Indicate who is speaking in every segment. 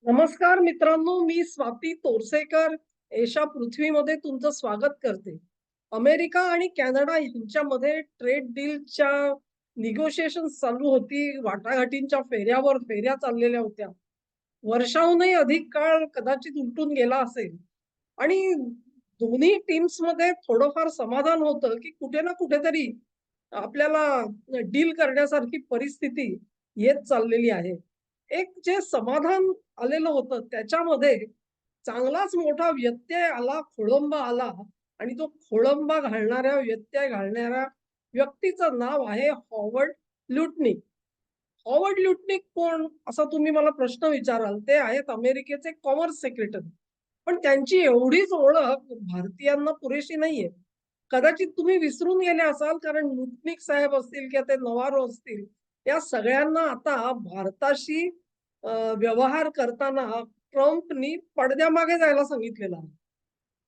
Speaker 1: नमस्कार मित्रांनो, मी स्वाती तोरसेकर एशा पृथ्वीमध्ये तुमचं स्वागत करते. अमेरिका आणि कॅनडा यांच्यामध्ये ट्रेड डीलच्या निगोशिएशन चालू होती. वाटाघाटींच्या फेऱ्यावर फेऱ्या चाललेल्या होत्या. वर्षाहूनही अधिक काळ कदाचित उलटून गेला असेल आणि दोन्ही टीम्समध्ये थोडंफार समाधान होतं, की कुठे ना कुठेतरी आपल्याला डील करण्यासारखी परिस्थिती येत चाललेली आहे. एक जे समाधान आलेलं होतं त्याच्यामध्ये चांगलाच मोठा व्यत्यय आला, खोळंबा आला आणि तो खोळंबा घालणाऱ्या, व्यत्यय घालणाऱ्या व्यक्तीचं नाव आहे हॉवर्ड लुटनिक. हॉवर्ड लुटनिक कोण? असा तुम्ही मला प्रश्न विचाराल. ते आहेत अमेरिकेचे कॉमर्स सेक्रेटरी. पण त्यांची एवढीच ओळख भारतीयांना पुरेशी नाहीये. कदाचित तुम्ही विसरून गेले असाल कारण लुटनिक साहेब असतील किंवा ते नवारो असतील, या सगळ्यांना आता भारताशी व्यवहार करताना ट्रम्पनी पडद्यामागे जायला सांगितलेलं आहे.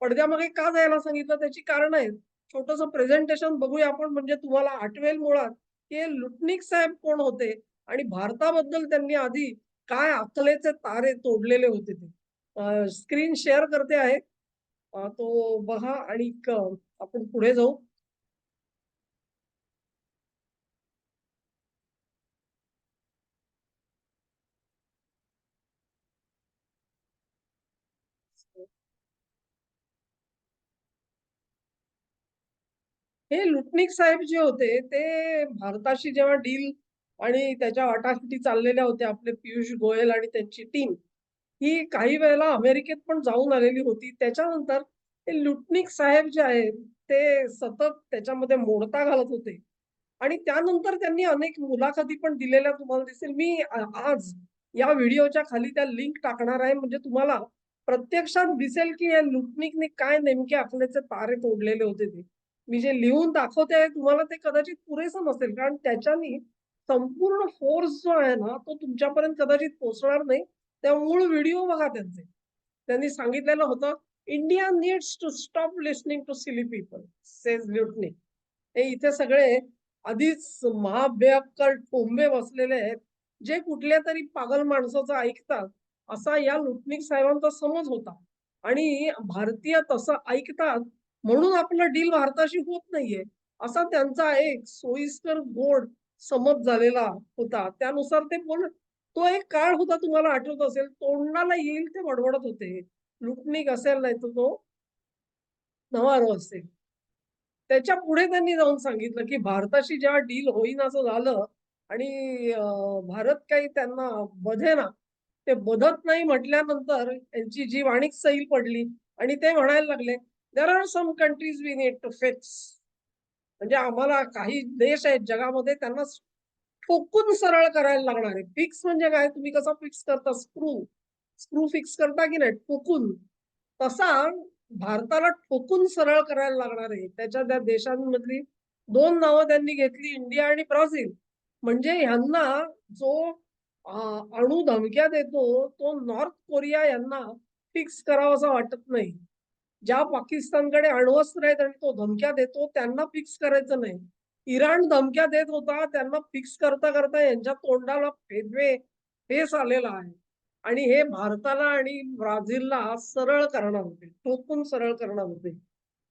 Speaker 1: पडद्यामागे का जायला सांगितलं त्याची कारणं आहेत. छोटंसं प्रेझेंटेशन बघूया आपण म्हणजे तुम्हाला आठवेल मुळात, की हे लुटनिक साहेब कोण होते आणि भारताबद्दल त्यांनी आधी काय अकलेचे तारे तोडलेले होते ते. स्क्रीन शेअर करते आहे. तो बघा आणि आपण पुढे जाऊ. हे लुटनिक साहेब जे होते, ते भारताशी जेव्हा डील आणि त्याच्या वाटाघाटी चाललेल्या होत्या, आपले पियुष गोयल आणि त्यांची टीम, ही काही वेळेला अमेरिकेत पण जाऊन आलेली होती. त्याच्यानंतर ते लुटनिक साहेब जे आहेत, ते सतत त्याच्यामध्ये मोडता घालत होते. आणि त्यानंतर त्यांनी अनेक मुलाखती पण दिलेल्या तुम्हाला दिसेल. मी आज या व्हिडिओच्या खाली त्या लिंक टाकणार आहे. म्हणजे तुम्हाला प्रत्यक्षात दिसेल, की या लुटनिकने काय नेमके अकलेचे तारे तोडलेले होते ते. मी जे लिहून दाखवते आहे तुम्हाला ते कदाचित पुरेसं नसेल. कारण त्याच्यानी संपूर्ण फोर्स जो आहे ना, तो तुमच्यापर्यंत कदाचित पोहोचणार नाही. त्या मूळ व्हिडिओ बघा त्यांचे. त्यांनी सांगितलेलं होतं, "India needs to stop listening to silly people," says Lutnick. हे इथे सगळे आधीच महाभयंकर ठोंबे बसलेले आहेत, जे कुठल्या तरी पागल माणसाचं ऐकतात, असा या लुटनिक साहेबांचा समज होता. आणि भारतीय तसं ऐकतात म्हणून आपलं डील भारताशी होत नाहीये, असा त्यांचा एक सोयीस्कर गोड समज झालेला होता. त्यानुसार ते बोलत तो एक काळ होता तुम्हाला आठवत असेल, तोंडाला येईल ते बडबडत होते. लुटनिक असेल नाहीतर तो नवारो असेल. त्याच्या पुढे त्यांनी जाऊन सांगितलं, की भारताशी जेव्हा डील होईनासं झालं आणि भारत काही त्यांना बधेना. ते बधत नाही म्हटल्यानंतर त्यांची जीभ आणिक सैल पडली आणि ते म्हणायला लागले, "there are some countries we need to fix." म्हणजे आम्हाला काही देश आहेत जगामध्ये त्यांना ठोकून सरळ करायला लागणार आहे. फिक्स म्हणजे काय? तुम्ही कसा फिक्स करता स्क्रू? स्क्रू फिक्स करता की नाही ठोकून. तसा भारताला ठोकून सरळ करायला लागणार आहे. त्याच्या त्या देशांमधली 2 नावं त्यांनी घेतली इंडिया आणि ब्राझील. म्हणजे ह्यांना जो अ, अणु धमक्या देतो, तो नॉर्थ कोरिया यांना फिक्स करावासा वाटत नाही. ज्या पाकिस्तानकडे अण्वस्त्र आहेत आणि तो धमक्या देतो, त्यांना फिक्स करायचं नाही. इराण धमक्या देत होता, त्यांना फिक्स करता यांच्या तोंडाला फेस आलेला आहे. आणि हे भारताला आणि ब्राझीलला सरळ करणार होते, टोकून सरळ करणार होते.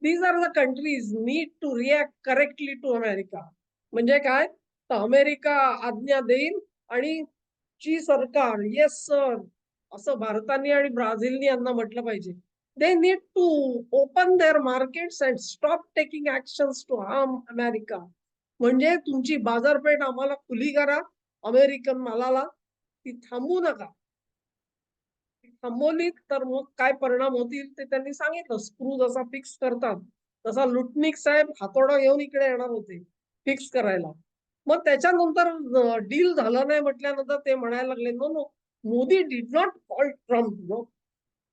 Speaker 1: These are the countries need to react correctly to America. म्हणजे काय? तर अमेरिका आज्ञा देईल आणि ची सरकार येस सर असं भारताने आणि ब्राझीलने यांना म्हटलं पाहिजे. They need to open their markets and stop taking actions to harm America. म्हणजे तुमची बाजारपेठ आम्हाला खुली करा. अमेरिकन मालाला ती थांबवू नका. थांबवली तर मग काय परिणाम होतील ते त्यांनी सांगितलं. स्क्रू जसा फिक्स करतात, तसा लुटनिक साहेब हातोडा घेऊन इकडे येणार होते फिक्स करायला. मग त्याच्यानंतर डील झालं नाही म्हटल्यानंतर ते म्हणायला लागले, "no, no, Modi did not call Trump, no.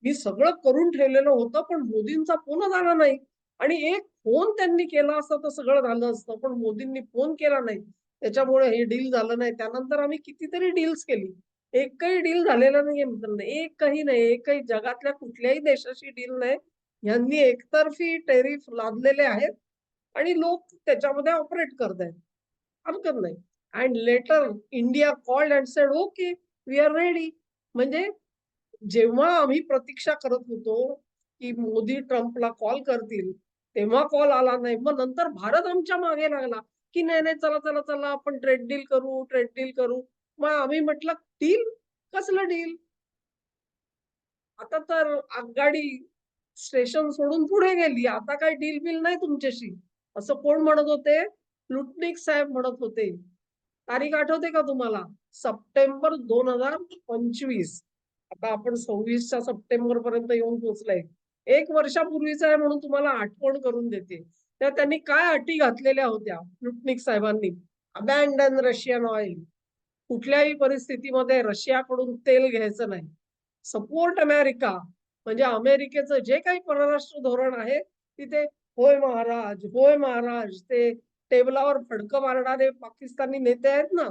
Speaker 1: मी सगळं करून ठेवलेलं होतं, पण मोदींचा फोनच आला नाही आणि एक फोन त्यांनी केला असता तर सगळं झालं असतं. पण मोदींनी फोन केला नाही. त्याच्यामुळे हे डील झालं नाही. त्यानंतर आम्ही कितीतरी डील्स केली. एकही डील झालेला नाहीये मित्रांनो. एकही नाही. एकही जगातल्या कुठल्याही देशाशी डील नाही. यांनी एकतर्फी टेरिफ लादलेले आहेत आणि लोक त्याच्यामध्ये ऑपरेट करतायत. हरकत नाही. And later India called and said, "okay, we are ready." म्हणजे जेव्हा आम्ही प्रतीक्षा करत होतो की मोदी ट्रम्पला कॉल करतील, तेव्हा कॉल आला नाही. मग नंतर भारत आमच्या मागे लागला की नाही नाही, चला चला चला, आपण ट्रेड डील करू, ट्रेड डील करू. मग आम्ही म्हटलं, डील? कसलं डील? आता तर आगगाडी स्टेशन सोडून पुढे गेली. आता काय डील बिल नाही तुमच्याशी, असं कोण म्हणत होते? लुटनिक साहेब म्हणत होते. तारीख आठवते का तुम्हाला? सप्टेंबर 2025. आता आपण 26च्या सप्टेंबर पर्यंत येऊन पोहोचलाय. 1 वर्षापूर्वीच आहे म्हणून तुम्हाला आठवण करून देते. त्या त्यांनी काय अटी घातलेल्या होत्या लुटनिक साहेबांनी? अबॅन्डन रशियन ऑइल. कुठल्याही परिस्थितीमध्ये रशियाकडून तेल घ्यायचं नाही. Support America. म्हणजे अमेरिकेचं जे काही परराष्ट्र धोरण आहे तिथे होय महाराज, होय महाराज, ते टेबलावर फडकं मारणारे पाकिस्तानी नेते आहेत ना,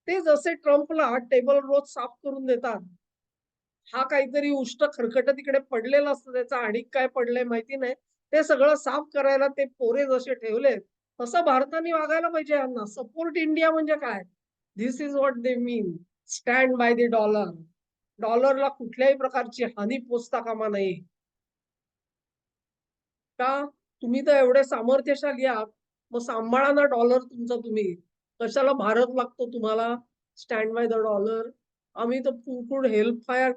Speaker 1: ते जसे ट्रम्पला टेबल रोज साफ करून देतात. हा काहीतरी उष्ट खरकट तिकडे पडलेलं असतं, त्याचा आणिक काय पडलंय माहिती नाही, ते सगळं साफ करायला ते पोरे जसे ठेवलेत, तसं भारताने वागायला पाहिजे यांना. सपोर्ट इंडिया म्हणजे काय? This is what they mean. Stand by the dollar. डॉलरला कुठल्याही प्रकारची हानी पोचता कामा नये. का? तुम्ही तर एवढे सामर्थ्यशाली आहात, मग सांभाळा ना डॉलर तुमचा तुम्ही. कशाला भारत लागतो तुम्हाला? Stand by the dollar. आम्ही तर फूड हेल्प फायर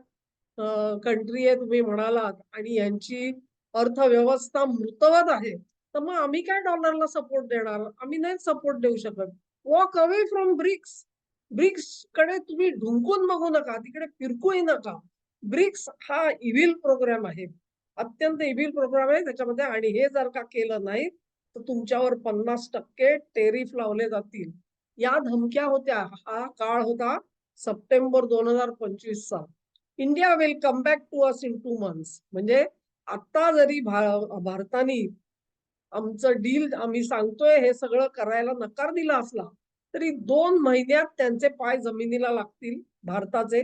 Speaker 1: कंट्री आहे तुम्ही म्हणालात, आणि यांची अर्थव्यवस्था मृतवत आहे, तर मग आम्ही काय डॉलरला सपोर्ट देणार? आम्ही नाही सपोर्ट देऊ शकत. Walk away from BRICS. BRICS कडे तुम्ही ढुंकून बघू नका, तिकडे फिरकूही नका. ब्रिक्स हा इव्हिल प्रोग्राम आहे, अत्यंत इव्हिल प्रोग्राम आहे त्याच्यामध्ये. आणि हे जर का केलं नाही तर तुमच्यावर 50% टेरिफ लावले जातील. या धमक्या होत्या. हा काळ होता सप्टेंबर 2025चा. India will come back to us in 2 months. म्हणजे आता जरी भारताने आमचं डील आम्ही सांगतोय हे सगळं करायला नकार दिला असला, तरी 2 महिन्यात त्यांचे पाय जमिनीला लागतील भारताचे.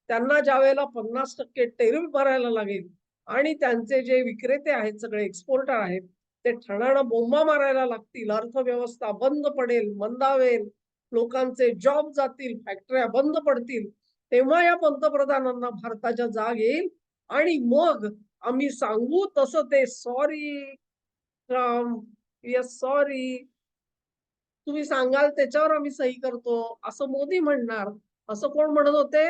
Speaker 1: त्यांना ज्या वेळेला 50% टेरिफ भरायला लागेल आणि त्यांचे जे विक्रेते आहेत, सगळे एक्सपोर्टर आहेत, ते ठणाणं बोंबा मारायला लागतील, अर्थव्यवस्था बंद पडेल, मंदावेल, लोकांचे जॉब जातील, फॅक्टऱ्या बंद पडतील, तेव्हा या पंतप्रधानांना भारताच्या जाग येईल. आणि मग आम्ही सांगू तसं ते सॉरी ट्रम्प, येस सॉरी, तुम्ही सांगाल त्याच्यावर आम्ही सही करतो, असं मोदी म्हणणार. असं कोण म्हणत होते?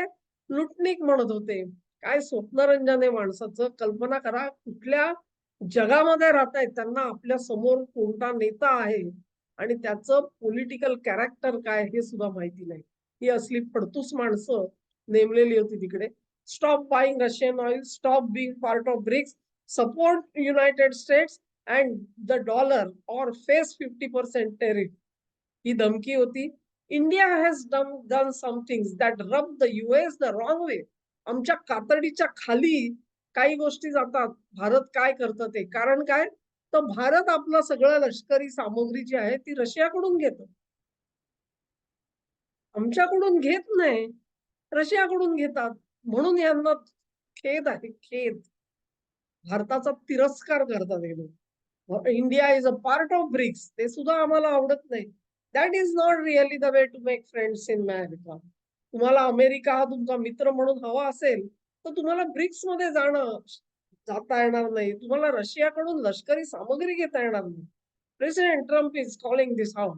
Speaker 1: लुटनिक म्हणत होते. काय स्वप्नरंजन आहे माणसाचं. कल्पना करा कुठल्या जगामध्ये राहतायत, त्यांना आपल्या समोर कोणता नेता आहे आणि त्याचं पॉलिटिकल कॅरेक्टर काय हे सुद्धा माहिती नाही. ही असली फडतूस माणसं नेमलेली होती तिकडे. Stop buying Russian oil, stop being part of BRICS, support United States and the dollar or face 50% tariff. ही धमकी होती. India has done something that rub the US the wrong way. आमच्या कातडीच्या खाली काही गोष्टी जातात. भारत काय करतं ते. कारण काय? तर भारत आपलं सगळं लष्करी सामग्री जी आहे ती रशियाकडून घेतो. आमच्याकडून घेत नाही, रशियाकडून घेतात. म्हणून यांना खेद आहे, खेद. भारताचा तिरस्कार करतात हे लोक. India is a part of BRICS, ते सुद्धा आम्हाला आवडत नाही. That is not really the way to make friends in America. तुम्हाला अमेरिका हा तुमचा मित्र म्हणून हवा असेल तर तुम्हाला ब्रिक्स मध्ये जाता येणार नाही. तुम्हाला रशियाकडून लष्करी सामग्री घेता येणार नाही. President Trump is calling this out.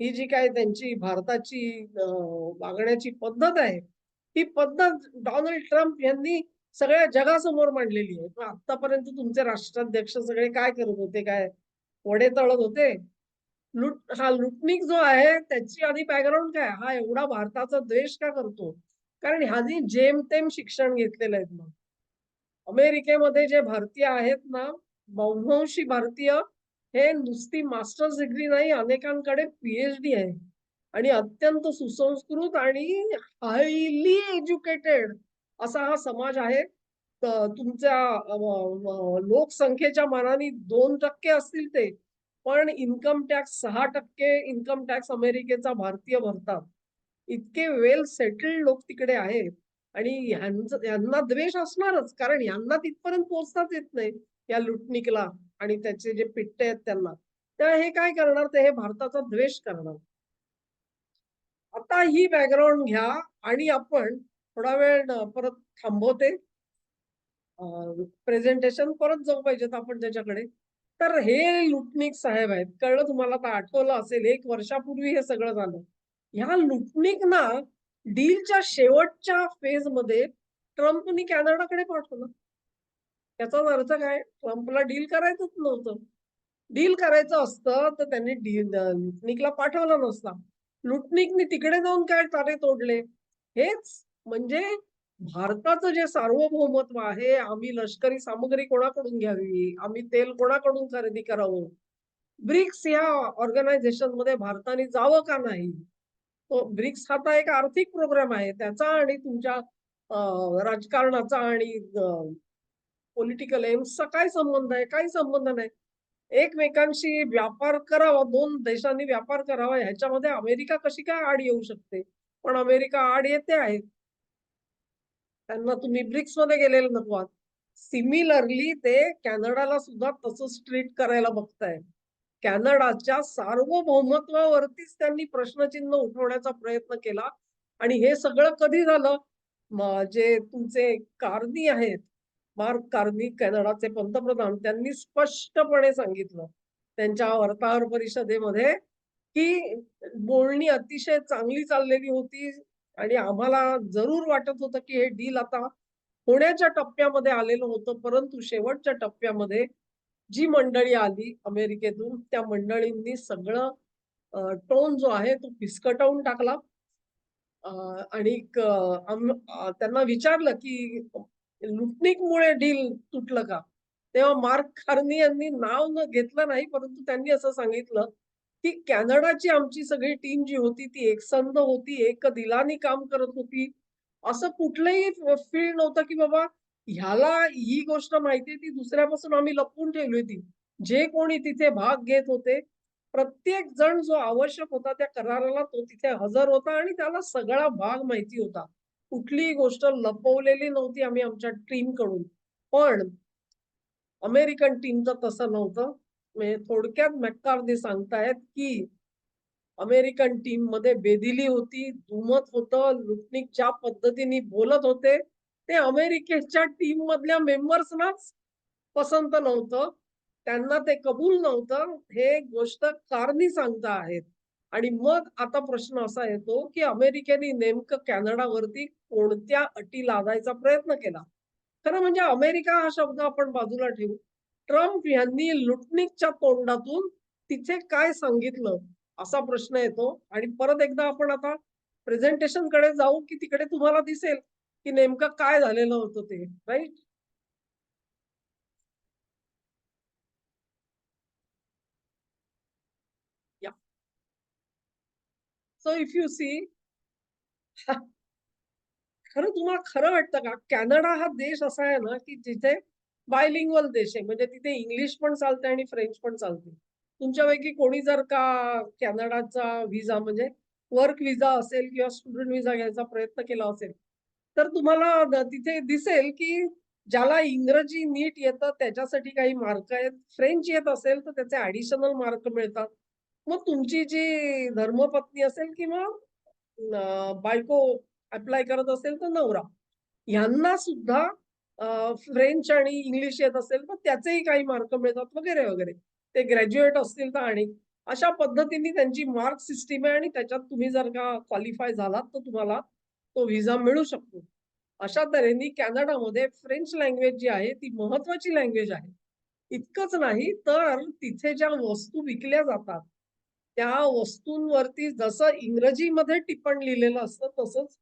Speaker 1: ही जी काय त्यांची भारताची वागण्याची पद्धत आहे, ही पद्धत डोनाल्ड ट्रम्प यांनी सगळ्या जगासमोर मांडलेली आहे. आतापर्यंत तुमचे राष्ट्राध्यक्ष सगळे काय करत होते? काय वडे तळत होते? हा लुटनिक जो आहे त्याची आधी बॅकग्राऊंड काय? हा एवढा भारताचा द्वेष का करतो? कारण ह्यानी जेमतेम शिक्षण घेतलेलं आहे. मग अमेरिकेमध्ये जे भारतीय आहेत ना, बहुतांशी भारतीय, हे नुसती मास्टर्स डिग्री नाही, अनेकांकडे PhD आहे आणि अत्यंत सुसंस्कृत आणि हायली एज्युकेटेड असा हा समाज आहे. तुमच्या लोकसंख्येच्या मानाने 2% असतील ते, पण इन्कम टॅक्स 6% इन्कम टॅक्स अमेरिकेचा भारतीय भरतात. इतके वेल सेटल्ड लोक तिकडे आहेत. आणि यांना द्वेष असणारच, कारण यांना तिथपर्यंत पोहोचताच येत नाही या लुटनिकला आणि त्याचे जे पिट्टे आहेत त्यांना. तर हे काय करणार? ते हे भारताचा द्वेष करणार. आता ही बॅकग्राऊंड घ्या आणि आपण थोडा वेळ परत थांबवते. प्रेझेंटेशन परत जाऊ पाहिजेत आपण त्याच्याकडे. तर हे लुटनिक साहेब आहेत. कळलं तुम्हाला? आता आठवलं असेल 1 वर्षापूर्वी हे सगळं झालं. ह्या लुटनिकना डीलच्या शेवटच्या फेजमध्ये ट्रम्पनी कॅनडाकडे पाठवलं. त्याचाच अर्थ काय? ट्रम्पला डील करायचंच नव्हतं. डील करायचं असतं तर त्यांनी लुटनिकला पाठवला नसता. लुटनिकनी तिकडे जाऊन काय तारे तोडले? हेच म्हणजे भारताचं जे सार्वभौमत्व आहे, आम्ही लष्करी सामुग्री कोणाकडून घ्यावी, आम्ही तेल कोणाकडून खरेदी करावं, ब्रिक्स या ऑर्गनायझेशनमध्ये भारताने जावं का नाही? तो ब्रिक्स हा तर एक आर्थिक प्रोग्राम आहे. त्याचा आणि तुमच्या राजकारणाचा आणि पॉलिटिकल एम्सचा काय संबंध आहे? काही संबंध नाही. एकमेकांशी व्यापार करावा, 2 देशांनी व्यापार करावा ह्याच्यामध्ये अमेरिका कशी काय आड येऊ शकते? पण अमेरिका आड येते आहे. त्यांना तुम्ही ब्रिक्समध्ये गेलेले नको आहात. सिमिलरली ते कॅनडाला सुद्धा तसंच ट्रीट करायला बघतायत. कॅनडाच्या सार्वभौमत्वावरतीच त्यांनी प्रश्नचिन्ह उठवण्याचा प्रयत्न केला आणि हे सगळं कधी झालं? जे तुमचे कार्नी आहेत, मार्क कार्नी कॅनडाचे पंतप्रधान, त्यांनी स्पष्टपणे सांगितलं त्यांच्या वार्ताहर परिषदेमध्ये, की बोलणी अतिशय चांगली चाललेली होती आणि आम्हाला जरूर वाटत होतं, की हे डील आता होण्याच्या टप्प्यामध्ये आलेलं होतं. परंतु शेवटच्या टप्प्यामध्ये जी मंडळी आली अमेरिकेतून, त्या मंडळींनी सगळं टोन जो आहे तो फिस्कटवून टाकला. अ, आणि त्यांना विचारलं, की लुटनिकमुळे डील तुटलं का? तेव्हा मार्क कार्नी यांनी नाव न घेतलं नाही, परंतु त्यांनी असं सांगितलं, की कॅनडाची आमची सगळी टीम जी होती ती एकसंध होती, एक दिलाने काम करत होती. असं कुठलंही फील्ड नव्हतं, की बाबा ह्याला ही गोष्ट माहिती ती दुसऱ्यापासून आम्ही लपवून ठेवली होती. जे कोणी तिथे भाग घेत होते, प्रत्येक जण जो आवश्यक होता त्या कराराला तो तिथे हजर होता आणि त्याला सगळा भाग माहिती होता. कुठलीही गोष्ट लपवलेली नव्हती आम्ही आमच्या टीमकडून. पण अमेरिकन टीमचं तसं नव्हतं. म्हणजे थोडक्यात मॅककार्दी सांगतायत, की अमेरिकन टीममध्ये बेदिली होती, दुमत होतं. लुटनिक ज्या पद्धतीने बोलत होते, ते अमेरिकेच्या टीममधल्या मेंबर्सनाच पसंत नव्हतं. त्यांना ते कबूल नव्हतं. हे गोष्ट कार्नी सांगता आहेत. आणि मग आता प्रश्न असा येतो, की अमेरिकेने नेमकं कॅनडावरती कोणत्या अटी लादायचा प्रयत्न केला? खरं म्हणजे अमेरिका हा शब्द आपण बाजूला ठेवू. ट्रम्प यांनी लुटनिकच्या तोंडातून तिथे काय सांगितलं? असा प्रश्न येतो आणि परत एकदा आपण आता प्रेझेंटेशनकडे जाऊ, की तिकडे तुम्हाला दिसेल, की नेमकं काय झालेलं होतं ते, राइट? या. सो इफ यू सी खरं तुम्हाला खरं वाटतं का? कॅनडा हा देश असा आहे ना, की जिथे बायलिंग्वल देश आहे. म्हणजे तिथे इंग्लिश पण चालते आणि फ्रेंच पण चालते. तुमच्यापैकी कोणी जर का कॅनडाचा व्हिसा म्हणजे वर्क व्हिसा असेल किंवा स्टुडंट व्हिसा घ्यायचा प्रयत्न केला असेल, तर तुम्हाला तिथे दिसेल, की ज्याला इंग्रजी नीट येतं त्याच्यासाठी काही मार्क आहेत. फ्रेंच येत असेल तर त्याचे ॲडिशनल मार्क मिळतात. मग तुमची जी धर्मपत्नी असेल किंवा बायको अप्लाय करत असेल तर नवरा. ह्यांना सुद्धा फ्रेंच आणि इंग्लिश येत असेल तर त्याचेही काही मार्क मिळतात वगैरे, वगैरे. ते ग्रॅज्युएट असतील तर आणि अशा पद्धतीने त्यांची मार्क सिस्टम आहे आणि त्याच्यात तुम्ही जर का क्वालिफाय झालात तर तुम्हाला तो व्हिसा मिळू शकतो. अशा तऱ्हेने कॅनडामध्ये फ्रेंच लँग्वेज जी आहे ती महत्वाची लँग्वेज आहे. इतकंच नाही तर तिथे ज्या वस्तू विकल्या जातात, त्या वस्तूंवरती जसं इंग्रजीमध्ये टिपण लिहिलेलं असतं, तसंच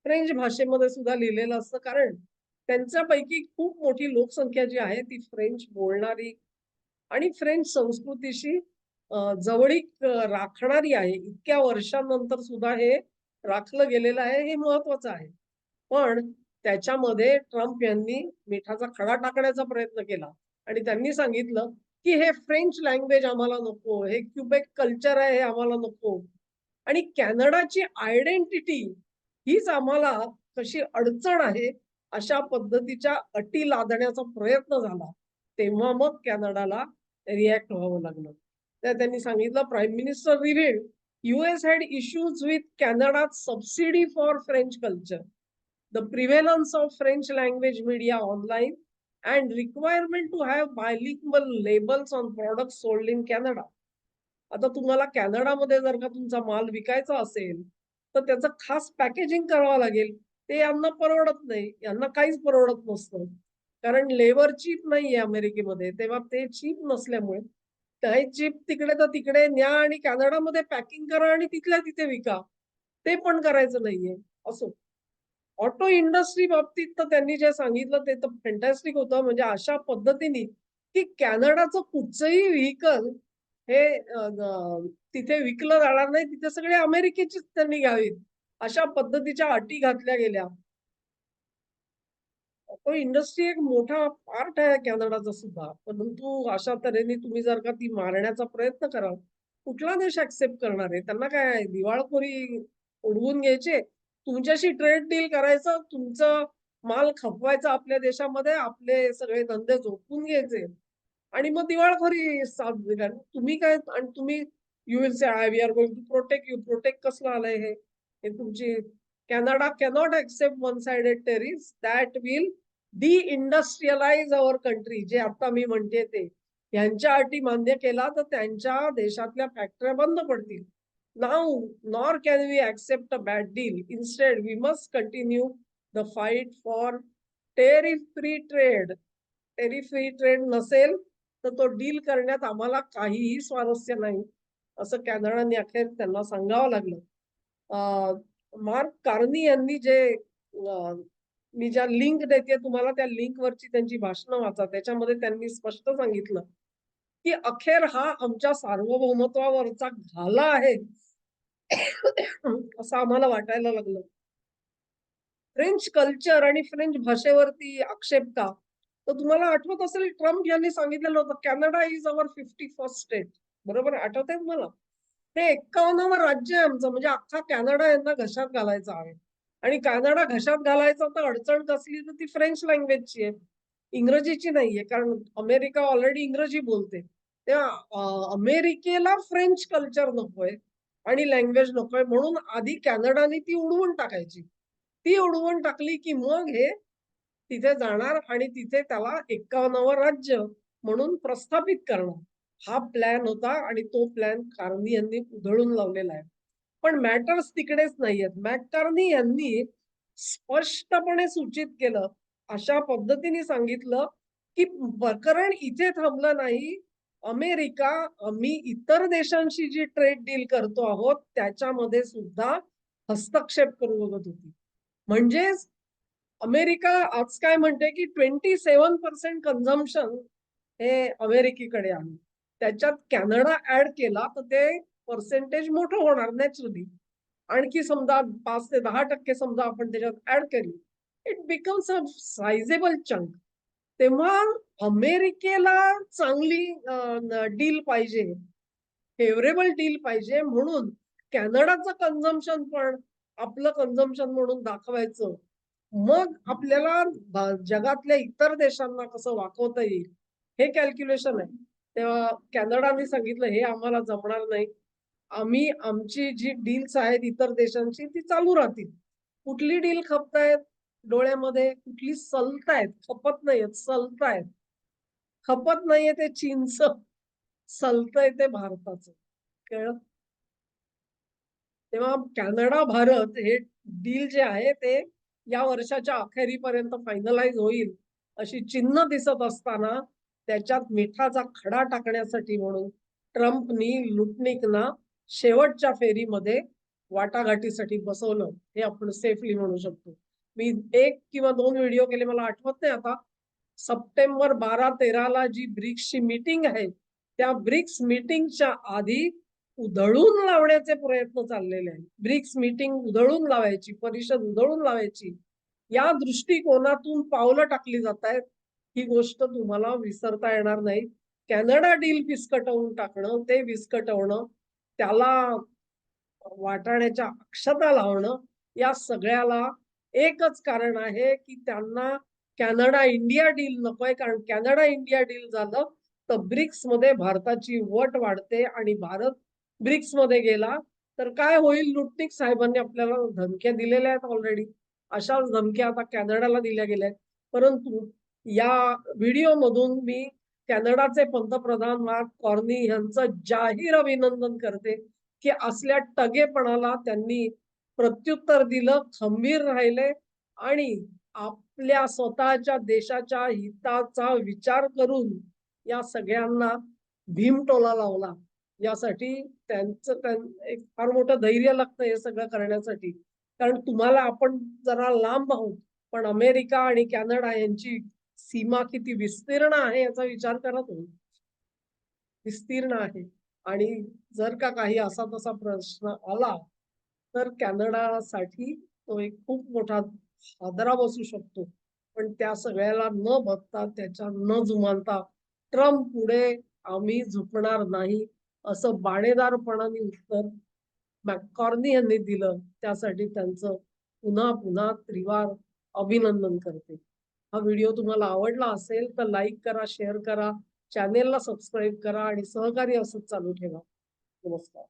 Speaker 1: फ्रेंच भाषेमध्ये सुद्धा लिहिलेलं असतं. कारण त्यांच्यापैकी खूप मोठी लोकसंख्या जी आहे ती फ्रेंच बोलणारी आणि फ्रेंच संस्कृतीशी जवळीक राखणारी आहे. इतक्या वर्षांनंतर सुद्धा हे राखलं गेलेलं आहे, हे महत्वाचं आहे. पण त्याच्यामध्ये ट्रम्प यांनी मिठाचा खडा टाकण्याचा प्रयत्न केला आणि त्यांनी सांगितलं, की हे फ्रेंच लँग्वेज आम्हाला नको, हे क्युबेक कल्चर आहे हे आम्हाला नको आणि कॅनडाची आयडेंटिटी हीच आम्हाला कशी अडचण आहे, अशा पद्धतीच्या अटी लादण्याचा प्रयत्न झाला. तेव्हा मग कॅनडाला रिएक्ट व्हावं लागलं. तर त्यांनी सांगितलं prime minister revealed, US had issues with Canada's subsidy for French culture. The prevalence of French language media online and requirement to have bilingual labels on products sold in Canada. आता तुम्हाला कॅनडामध्ये जर का तुमचा माल विकायचा असेल, तर त्याचं खास पॅकेजिंग करावं लागेल. ते यांना परवडत नाही. यांना काहीच परवडत नसतं. कारण लेबर चीप नाहीये अमेरिकेमध्ये. तेव्हा ते चीप नसल्यामुळे काही चीप तिकडे तर तिकडे न्या आणि कॅनडामध्ये पॅकिंग करा आणि तिथल्या तिथे विका. ते पण करायचं नाहीये. असो. ऑटो इंडस्ट्री बाबतीत तर त्यांनी जे सांगितलं ते तर फॅन्टास्टिक होतं. म्हणजे अशा पद्धतीने, की कॅनडाचं कुठचंही व्हेइकल हे तिथे विकलं जाणार नाही. तिथे सगळे अमेरिकेचेच त्यांनी घ्यावीत. अशा पद्धतीच्या अटी घातल्या गेल्या. ऑटो इंडस्ट्री एक मोठा पार्ट आहे कॅनडाचा सुद्धा. परंतु अशा तऱ्हेने तुम्ही जर का ती मारण्याचा प्रयत्न कराल, कुठला देश एक्सेप्ट करणार आहे? त्यांना काय आहे, दिवाळखोरी उडवून घ्यायचे, तुमच्याशी ट्रेड डील करायचं, तुमचं माल खपवायचा आपल्या देशामध्ये, आपले सगळे धंदे झोपून घ्यायचे आणि मग दिवाळखोरी साजरी करा. तुम्ही काय आणि तुम्ही you will say I we are going to protect you. Protect कसलं आलंय हे? हे तुमची Canada cannot accept one sided tariffs that will deindustrialise our country. जे आता मी म्हणते ते. यांच्या अटी मान्य केला तर त्यांच्या देशातल्या फॅक्टऱ्या बंद पडतील. Now nor can we accept a bad deal. Instead we must continue the fight for tariff free trade. Tariff free trade नसेल तर तो डील करण्यात आम्हाला काहीही स्वारस्य नाही, असं कॅनडाने अखेर त्यांना सांगावं लागलं. मार्क कार्नी यांनी जे मी ज्या लिंक देते तुम्हाला, त्या लिंक वरची त्यांची भाषणं वाचा. त्याच्यामध्ये त्यांनी स्पष्ट सांगितलं, की अखेर हा आमच्या सार्वभौमत्वावरचा घाला आहे असं आम्हाला वाटायला लागलं. फ्रेंच कल्चर आणि फ्रेंच भाषेवरती आक्षेप का? तर तुम्हाला आठवत असेल ट्रम्प यांनी सांगितलेलं होतं, Canada is our 51st state. बरोबर आठवतंय तुम्हाला? ते 51वं राज्य आहे आमचं. म्हणजे अख्खा कॅनडा यांना घशात घालायचा आहे. आणि कॅनडा घशात घालायचा तर अडचण कसली तर ती फ्रेंच लँग्वेजची आहे. इंग्रजीची नाहीये. कारण अमेरिका ऑलरेडी इंग्रजी बोलते. तेव्हा अमेरिकेला फ्रेंच कल्चर नकोय आणि लँग्वेज नकोय म्हणून आधी कॅनडाने ती उडवून टाकायची. ती उडवून टाकली की मग हे तिथे जाणार आणि तिथे त्याला 51वं राज्य म्हणून प्रस्थापित करणार. हा प्लॅन होता आणि तो प्लॅन कार्नी यांनी उधळून लावलेला आहे. पण मॅटर्स तिकडेच नाहीयेत. मॅककार्नी यांनी स्पष्टपणे सूचित केलं, अशा पद्धतीने सांगितलं, की प्रकरण इथे थांबलं नाही. अमेरिका, आम्ही इतर देशांशी जी ट्रेड डील करतो आहोत, त्याच्यामध्ये सुद्धा हस्तक्षेप करू बघत होती. म्हणजेच अमेरिका आज काय म्हणते, की 27% कन्झम्पशन हे अमेरिकेकडे आहे. त्याच्यात कॅनडा ऍड केला तर ते पर्सेंटेज मोठं होणार नॅचरली. आणखी समजा 5 ते 10% समजा आपण त्याच्यात ऍड केली, it becomes a sizeable chunk. तेव्हा अमेरिकेला चांगली डील पाहिजे, फेवरेबल डील पाहिजे म्हणून कॅनडाचं कन्झम्पशन पण आपलं कन्झम्पशन म्हणून दाखवायचं. मग आपल्याला जगातल्या इतर देशांना कसं वाकवता येईल हे कॅल्क्युलेशन आहे. तेव्हा कॅनडाने सांगितलं हे आम्हाला जमणार नाही. आम्ही आमची जी डील्स आहेत इतर देशांची ती चालू राहतील. कुठली डील खपतायत डोळ्यामध्ये, कुठली सलतायत, खपत नाहीयेत, सलतायत. खपत नाहीये ते चीनचं, सलतंय ते भारताचं. कळलं? तेव्हा कॅनडा भारत हे डील जे आहे ते या वर्षाच्या अखेरीपर्यंत फायनलाइज होईल अशी चिन्ह दिसत असताना त्याच्यात मिठाचा खडा टाकण्यासाठी म्हणून ट्रम्पनी लुटनिकना शेवटच्या फेरीमध्ये वाटाघाटीसाठी बसवलं, हे आपण सेफली म्हणू शकतो. मी 1 किंवा 2 व्हिडिओ केले, मला आठवत नाही आता. सप्टेंबर 12-13ला जी ब्रिक्सची मीटिंग आहे, त्या ब्रिक्स मीटिंगच्या आधी उधळून लावण्याचे प्रयत्न चाललेले आहेत. ब्रिक्स मीटिंग उधळून लावायची, परिषद उधळून लावायची, या दृष्टिकोनातून पावलं टाकली जात आहेत. ही गोष्ट तुम्हाला विसरता येणार नाही. कॅनडा डील विस्कटवून टाकणं, ते विस्कटवणं, त्याला वाटाण्याच्या अक्षता लावणं, या सगळ्याला एकच कारण आहे, की त्यांना कॅनडा इंडिया डील नकोय. कारण कॅनडा इंडिया डील झालं तर ब्रिक्स मध्ये भारताची वट वाढते आणि भारत ब्रिक्स मध्ये गेला तर काय होईल? लुटनिक साहेबांनी आपल्याला धमक्या दिलेल्या आहेत ऑलरेडी. अशाच धमक्या आता कॅनडाला दिल्या गेल्या आहेत. परंतु या व्हिडिओमधून मी कॅनडाचे पंतप्रधान मार्क कॉर्नी यांचं जाहीर अभिनंदन करते, की असल्या टगेपणाला त्यांनी प्रत्युत्तर दिलं, खंबीर राहिले आणि आपल्या स्वतःच्या देशाच्या हिताचा विचार करून या सगळ्यांना भीमटोला लावला. यासाठी एक फार मोठं धैर्य लागतं हे सगळं करण्यासाठी. कारण तुम्हाला आपण जरा लांब आहोत, पण अमेरिका आणि कॅनडा यांची सीमा किती विस्तीर्ण आहे याचा विचार करा तुम्ही. विस्तीर्ण आहे आणि जर का काही असा तसा प्रश्न आला तर कॅनडासाठी तो एक खूप मोठा हादरा बसू शकतो. पण त्या सगळ्याला न बघता त्याच्या न जुमानता ट्रम्प पुढे आम्ही झुकणार नाही असं बाणेदारपणाने उत्तर मॅककॉर्नी यांनी दिलं. त्यासाठी त्यांचं पुन्हा पुन्हा त्रिवार अभिनंदन करते. हा व्हिडिओ तुम्हाला आवडला असेल तर लाईक करा, शेअर करा, चॅनेलला सबस्क्राईब करा आणि सहकार्य असंच चालू ठेवा. नमस्कार.